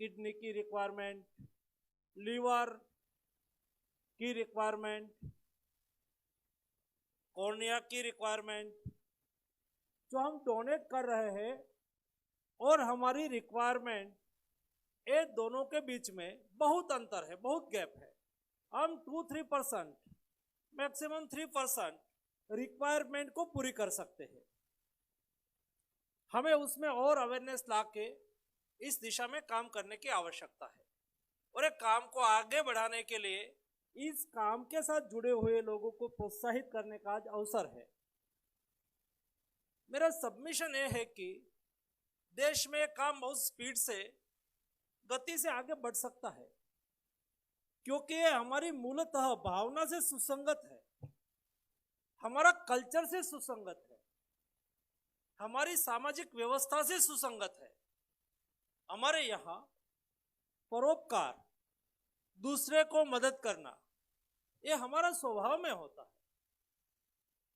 Kidney की requirement, liver की requirement, cornea की रिक्वायरमेंट, जो हम डोनेट कर रहे हैं और हमारी रिक्वायरमेंट, ये दोनों के बीच में बहुत अंतर है, बहुत गैप है। हम 2-3%, मैक्सिमम 3% रिक्वायरमेंट को पूरी कर सकते हैं। हमें उसमें और अवेयरनेस लाके इस दिशा में काम करने की आवश्यकता है और एक काम को आगे बढ़ाने के लिए इस काम के साथ जुड़े हुए लोगों को प्रोत्साहित करने का आज अवसर है। मेरा सबमिशन ये है कि देश में काम बहुत स्पीड से, गति से आगे बढ़ सकता है, क्योंकि ये हमारी मूलतः भावना से सुसंगत है, हमारा कल्चर से सुसंगत है, हमारी सामाजिक व्यवस्था से सुसंगत है। हमारे यहाँ परोपकार, दूसरे को मदद करना, ये हमारा स्वभाव में होता है।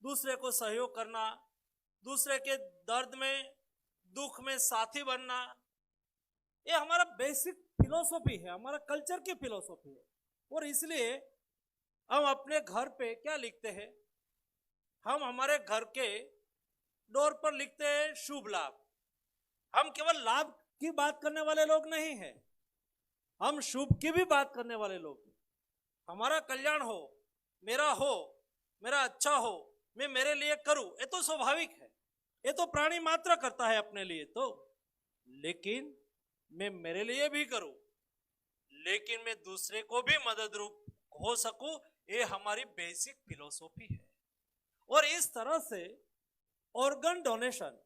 दूसरे को सहयोग करना, दूसरे के दर्द में, दुख में साथी बनना, ये हमारा बेसिक फिलॉसफी है, हमारा कल्चर की फिलॉसफी है। और इसलिए हम अपने घर पे क्या लिखते हैं, हम हमारे घर के डोर पर लिखते हैं शुभ लाभ। हम केवल लाभ की बात करने वाले लोग नहीं हैं, हम शुभ की भी बात करने वाले लोग हैं। हमारा कल्याण हो, मेरा अच्छा हो, मैं मेरे लिए करूं, ये तो स्वाभाविक है, ये तो प्राणी मात्र करता है अपने लिए तो। लेकिन मैं मेरे लिए भी करूं, लेकिन मैं दूसरे को भी मदद रूप हो सकूं, ये हमारी बेसिक फिलॉसफी है। और इस तरह से ऑर्गन डोनेशन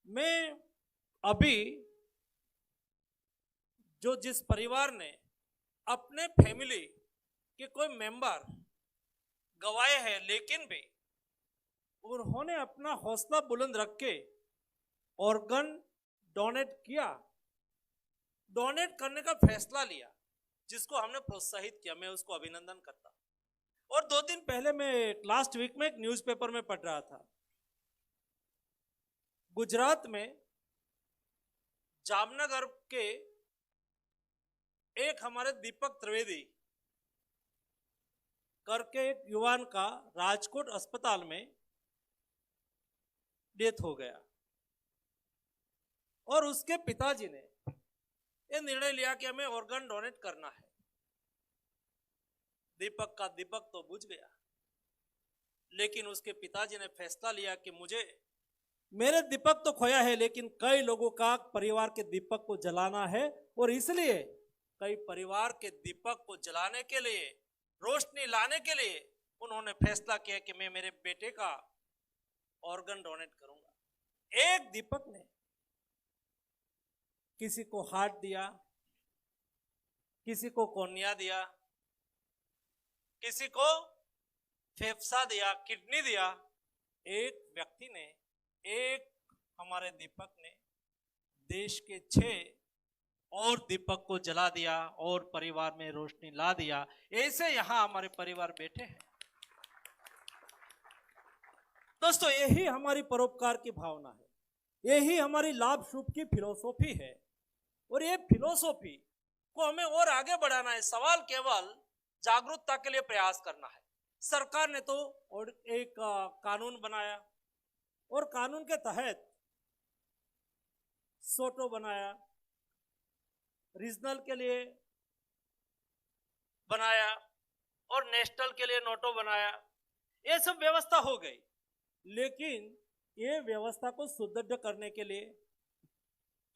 में अभी जो जिस परिवार ने अपने फैमिली के कोई मेंबर गवाए हैं, लेकिन भी उन्होंने अपना हौसला बुलंद रख के ऑर्गन डोनेट किया, डोनेट करने का फैसला लिया, जिसको हमने प्रोत्साहित किया, मैं उसको अभिनंदन करता। और 2 दिन पहले मैं लास्ट वीक में एक न्यूज़पेपर में पढ़ रहा था, गुजरात में जामनगर के एक हमारे दीपक त्रिवेदी करके एक युवान का राजकोट अस्पताल में डेथ हो गया और उसके पिताजी ने यह निर्णय लिया कि हमें ऑर्गन डोनेट करना है। दीपक का दीपक तो बुझ गया, लेकिन उसके पिताजी ने फैसला लिया कि मुझे, मेरे दीपक तो खोया है, लेकिन कई लोगों का परिवार के दीपक को जलाना है, और इसलिए कई परिवार के दीपक को जलाने के लिए, रोशनी लाने के लिए उन्होंने फैसला किया कि मैं मेरे बेटे का ऑर्गन डोनेट करूंगा। एक दीपक ने किसी को हार्ट दिया, किसी को कॉर्निया दिया, किसी को फेफड़ा दिया, किडनी दिया। एक व्यक्ति ने, एक हमारे दीपक ने देश के 6 और दीपक को जला दिया और परिवार में रोशनी ला दिया। ऐसे यहां हमारे परिवार बैठे हैं। दोस्तों, यही हमारी परोपकार की भावना है, यही हमारी लाभ शुभ की फिलॉसफी है, और ये फिलॉसफी को हमें और आगे बढ़ाना है। सवाल केवल जागरूकता के लिए प्रयास करना है। सरकार ने तो एक कानून बनाया और कानून के तहत सोटो बनाया, रीजनल के लिए बनाया और नेशनल के लिए नोटो बनाया। ये सब व्यवस्था हो गई, लेकिन ये व्यवस्था को सुदृढ़ करने के लिए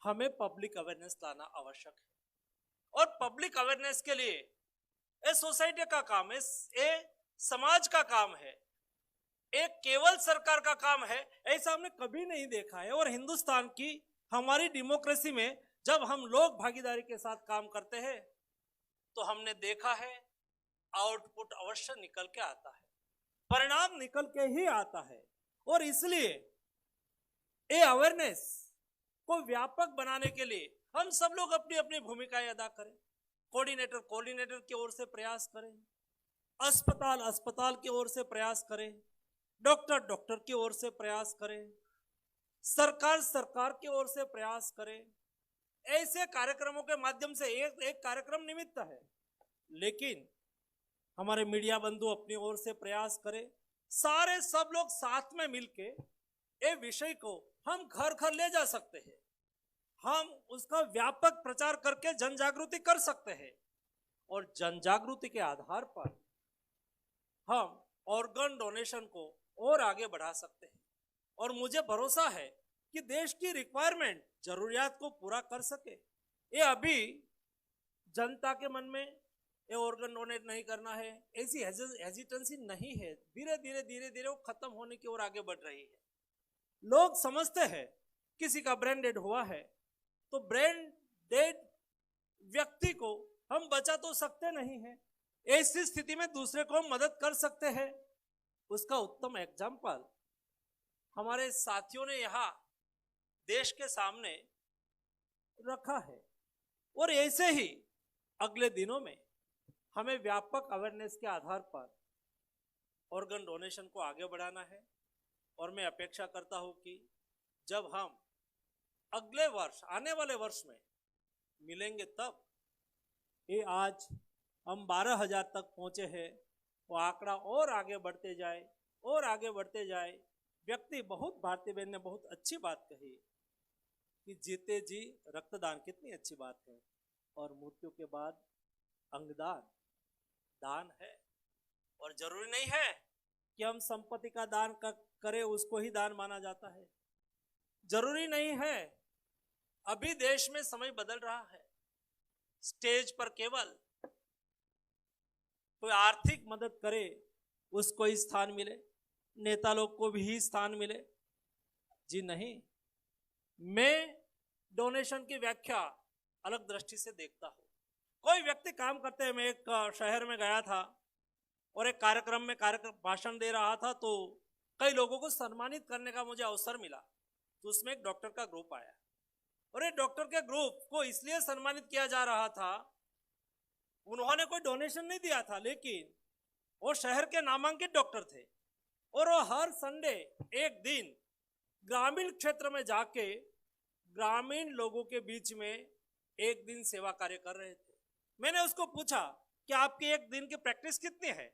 हमें पब्लिक अवेयरनेस लाना आवश्यक है। और पब्लिक अवेयरनेस के लिए ये सोसाइटी का काम है, ये समाज का काम है, एक केवल सरकार का काम है, ऐसा हमने कभी नहीं देखा है। और हिंदुस्तान की हमारी डेमोक्रेसी में जब हम लोग भागीदारी के साथ काम करते हैं तो हमने देखा है आउटपुट अवश्य निकल के आता है, परिणाम निकल के ही आता है। और इसलिए ये अवेयरनेस को व्यापक बनाने के लिए हम सब लोग अपनी अपनी भूमिकाएं अदा करें। कोऑर्डिनेटर की ओर से प्रयास करें, अस्पताल की ओर से प्रयास करें, डॉक्टर की ओर से प्रयास करें, सरकार की ओर से प्रयास करें, ऐसे कार्यक्रमों के माध्यम से एक एक कार्यक्रम निमित्त है, लेकिन हमारे मीडिया बंधु अपनी ओर से प्रयास करें, सारे सब लोग साथ में मिलके ये विषय को हम घर घर ले जा सकते हैं, हम उसका व्यापक प्रचार करके जन जागृति कर सकते हैं और जन जागृति के आधार पर हम ऑर्गन डोनेशन को और आगे बढ़ा सकते हैं। और मुझे भरोसा है कि देश की रिक्वायरमेंट, जरूरियात को पूरा कर सके। ये अभी जनता के मन में ये ऑर्गन डोनेट नहीं करना है ऐसी हेजिटेंसी नहीं है, धीरे धीरे वो खत्म होने की ओर आगे बढ़ रही है। लोग समझते हैं किसी का ब्रेन डेड हुआ है तो ब्रेन डेड व्यक्ति को हम बचा तो सकते नहीं है, ऐसी स्थिति में दूसरे को हम मदद कर सकते हैं। उसका उत्तम एग्जाम्पल हमारे साथियों ने यहाँ देश के सामने रखा है और ऐसे ही अगले दिनों में हमें व्यापक अवेयरनेस के आधार पर ऑर्गन डोनेशन को आगे बढ़ाना है। और मैं अपेक्षा करता हूं कि जब हम अगले वर्ष, आने वाले वर्ष में मिलेंगे, तब ये आज हम 12,000 तक पहुंचे हैं, वो आंकड़ा और आगे बढ़ते जाए और आगे बढ़ते जाए। व्यक्ति बहुत, भारती बहन ने बहुत अच्छी बात कही कि जीते जी रक्तदान, कितनी अच्छी बात है, और मृत्यु के बाद अंगदान दान है। और जरूरी नहीं है कि हम संपत्ति का दान करें, उसको ही दान माना जाता है, जरूरी नहीं है। अभी देश में समय बदल रहा है, स्टेज पर केवल कोई आर्थिक मदद करे उसको ही स्थान मिले, नेता लोग को भी स्थान मिले, जी नहीं। मैं डोनेशन की व्याख्या अलग दृष्टि से देखता हूं। कोई व्यक्ति काम करते हैं, मैं एक शहर में गया था और एक कार्यक्रम में भाषण दे रहा था, तो कई लोगों को सम्मानित करने का मुझे अवसर मिला। तो उसमें एक डॉक्टर का ग्रुप आया और ये डॉक्टर के ग्रुप को इसलिए सम्मानित किया जा रहा था, उन्होंने कोई डोनेशन नहीं दिया था, लेकिन वो शहर के नामांकित डॉक्टर थे और वो हर संडे एक दिन ग्रामीण क्षेत्र में जाके ग्रामीण लोगों के बीच में एक दिन सेवा कार्य कर रहे थे। मैंने उसको पूछा कि आपकी एक दिन की प्रैक्टिस कितनी है?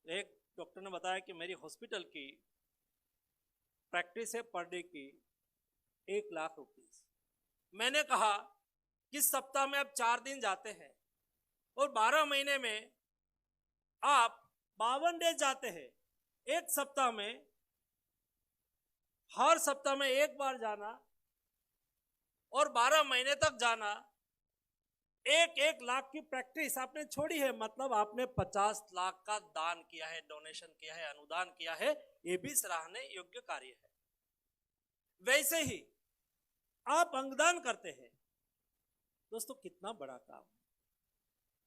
एक डॉक्टर ने बताया कि मेरी हॉस्पिटल की प्रैक्टिस है पर डे की 1,00,000 रुपीस। मैंने कहा कि सप्ताह में आप 4 दिन जाते हैं और 12 महीने में आप 52 डेज जाते हैं। एक सप्ताह में, हर सप्ताह में एक बार जाना और 12 महीने तक जाना, 1 लाख की प्रैक्टिस आपने छोड़ी है, मतलब आपने 50 लाख का दान किया है, डोनेशन किया है, अनुदान किया है। ये भी सराहने योग्य कार्य है। वैसे ही आप अंगदान करते हैं दोस्तों, कितना बड़ा काम।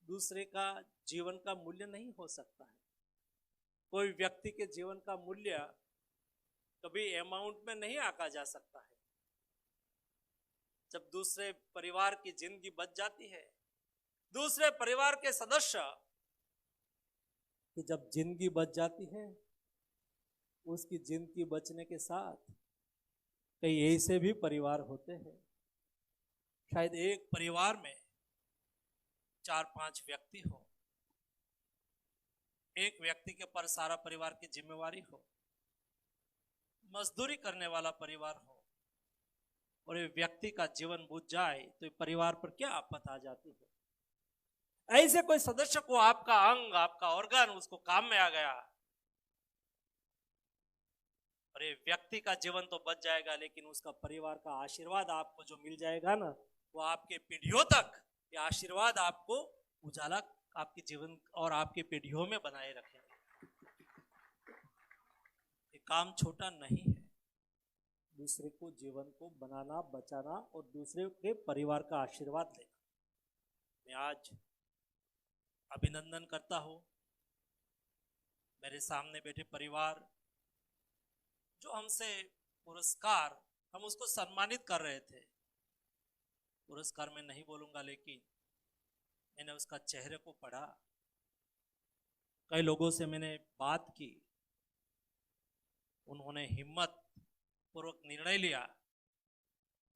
दूसरे का जीवन का मूल्य नहीं हो सकता है। कोई व्यक्ति के जीवन का मूल्य कभी अमाउंट में नहीं आंका जा सकता है। जब दूसरे परिवार की जिंदगी बच जाती है, दूसरे परिवार के सदस्य की जब जिंदगी बच जाती है, उसकी जिंदगी बचने के साथ कई ऐसे भी परिवार होते हैं, शायद एक परिवार में 4-5 व्यक्ति हो, एक व्यक्ति के पर सारा परिवार की जिम्मेवारी हो, मजदूरी करने वाला परिवार हो, और ये व्यक्ति का जीवन बुझ जाए तो परिवार पर क्या आफत आ जाती है। ऐसे कोई सदस्य को आपका अंग, आपका ऑर्गन उसको काम में आ गया, और ये व्यक्ति का जीवन तो बच जाएगा, लेकिन उसका परिवार का आशीर्वाद आपको जो मिल जाएगा ना, वो आपके पीढ़ियों तक ये आशीर्वाद आपको उजाला आपके जीवन और आपके पीढ़ियों में बनाए रखेंगे। ये काम छोटा नहीं है। दूसरे को जीवन को बनाना, बचाना और दूसरे के परिवार का आशीर्वाद लेना। मैं आज अभिनंदन करता हूं मेरे सामने बैठे परिवार, जो हमसे पुरस्कार, हम उसको सम्मानित कर रहे थे। पुरस्कार मैं नहीं बोलूंगा, लेकिन मैंने उसका चेहरे को पढ़ा। कई लोगों से मैंने बात की, उन्होंने हिम्मत पूर्वक निर्णय लिया,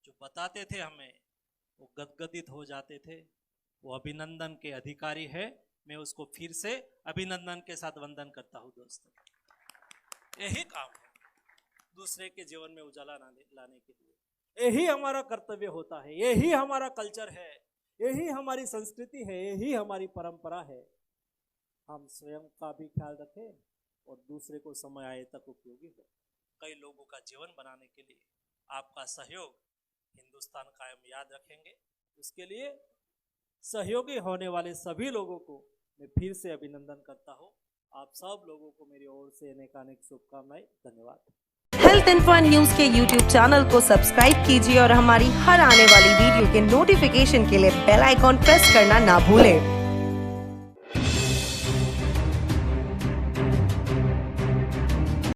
जो बताते थे हमें वो गदगदित हो जाते थे। वो अभिनंदन के अधिकारी है। मैं उसको फिर से अभिनंदन के साथ वंदन करता हूँ दोस्तों। यही काम है दूसरे के जीवन में उजाला लाने के लिए। यही हमारा कर्तव्य होता है, यही हमारा कल्चर है, यही हमारी संस्कृति है, यही हमारी परंपरा है। हम स्वयं का भी ख्याल रखें और दूसरे को समय आए तक उपयोगी हो। कई लोगों का जीवन बनाने के लिए आपका सहयोग हिंदुस्तान कायम याद रखेंगे। उसके लिए सहयोगी होने वाले सभी लोगों को मैं फिर से अभिनंदन करता हूँ। आप सब लोगों को मेरी ओर से अनेक शुभकामनाएं। धन्यवाद। हेल्थ इन्फो न्यूज के यूट्यूब चैनल को सब्सक्राइब कीजिए और हमारी हर आने वाली वीडियो के नोटिफिकेशन के लिए बेल आइकॉन प्रेस करना ना भूलें।